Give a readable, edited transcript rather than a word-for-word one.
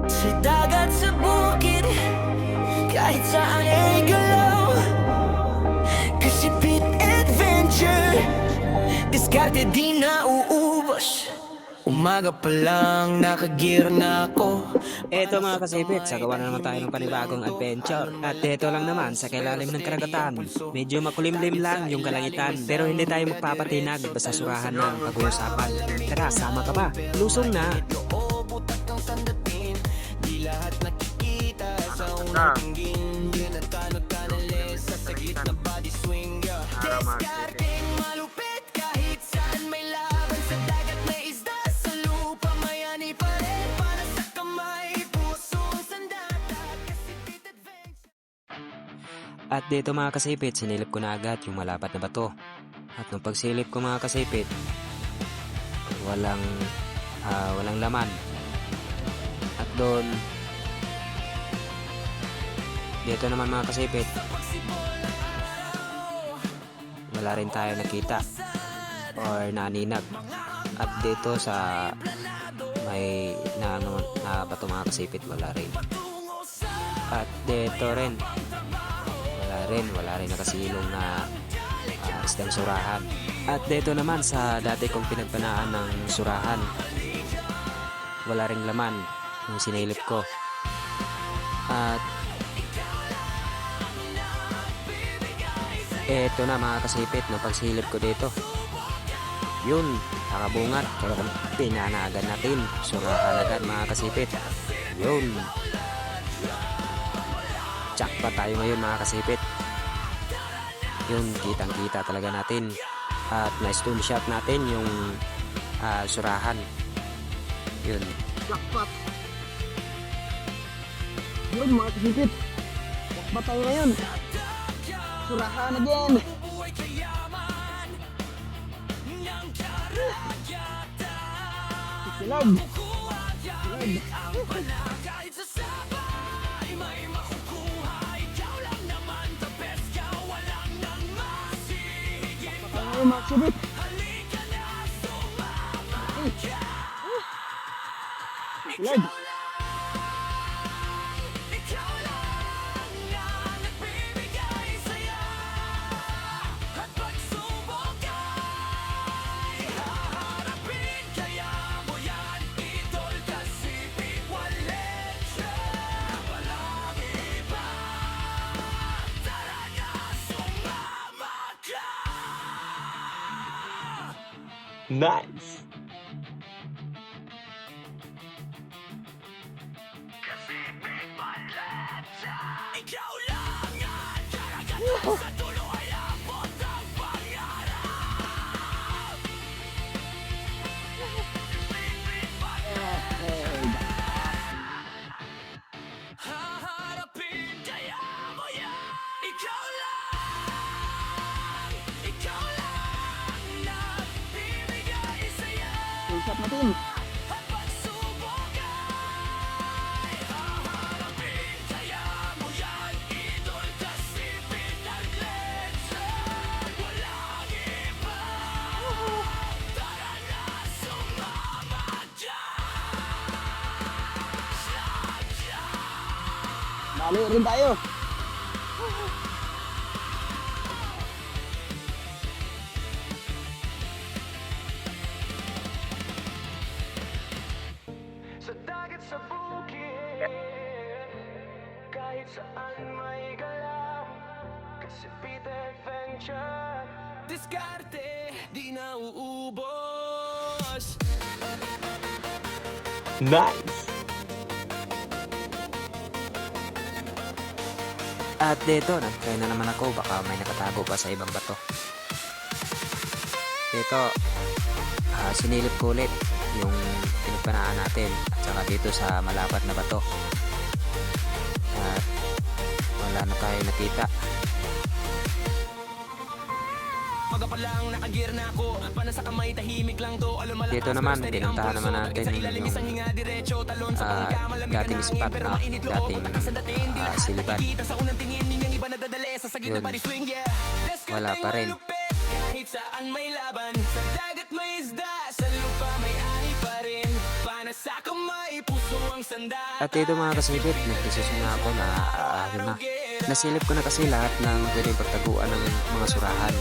Sa dagat, sa bukid, kahit saan ay galaw. Kasi Pit Adventure, diskarte di nauubos. Umaga pa lang, nakagear na ako. Eto mga kasipit, sagawa na naman tayo ng panibagong adventure. At eto lang naman sa kailalim ng karagatan. Medyo makulimlim lang yung kalangitan, pero hindi tayo magpapatinag basta surahan ng pag-uusapan. Tara, sama ka ba? Lusong na! Butak ang sandatin, di lahat nakikita sa unang tingin. Yun at kanag-kanales sa saglit na body swing. Discarding malupit kahit saan may laban. Sa dagat may isda, sa lupa mayani pa rin. Para sa kamay, pusong sandata. Kasi Pit Adventure. At dito mga kasipit, sinilip ko na agad yung malapat na bato. At nung pagsilip ko mga kasipit, walang laman. At doon, dito naman mga kasipit, wala rin tayo nakita or naninag. At dito sa may na bato mga kasipit, wala rin. At dito rin, wala rin nakasilong na isdang surahan. At dito naman sa dati kong pinagpanaan ng surahan, wala ring laman yung sinilip ko. At eto na mga kasipit, no, pagsilip ko dito, yun, nakabungat. Kaya pinanagan natin, surahan agad mga kasipit. Yun, jackpot tayo ngayon mga kasipit. Yun, kitang kita talaga natin. At na-stone shot natin yung surahan. Yun. Jackpot. Yun mga kasipit. Jackpot tayo ngayon. Surahan again. Silag. Ay, mga kasipit. Silag. Nice! Haharapin kaya mo yan. Ikaw lang nagbibigay saya. Full shot natin. At pagsubok ay haharapin kaya mo yan. Idol kasi pinagletsa. Walang iba. Tara na, sumama dyan. Dali rin tayo. Sa dagat, sa bukid, kahit saan may galaw. Kasi Pit Adventure, diskarte di nauubos. Nice! At dito, nag-try na naman ako, baka may nakatago pa sa ibang bato. Dito, sinilip ko ulit yung pinagpanaan natin at saka dito sa malapat na bato. At wala na tayo nakita. Maga pa lang, nakagear na ako. Paano sa kamay, tahimik lang to. Dito naman, pinuntahan naman natin yung dating spot na dating silipan. Yun, wala pa rin. Kahit saan may laban, sa dagat may isda, sa lupa may ani pa rin. Para sa kamay, puso At ito mga kasipit, nagdesisyon na ako na nasilip ko na kasi lahat ng pwedeng pagtaguan ng mga surahan.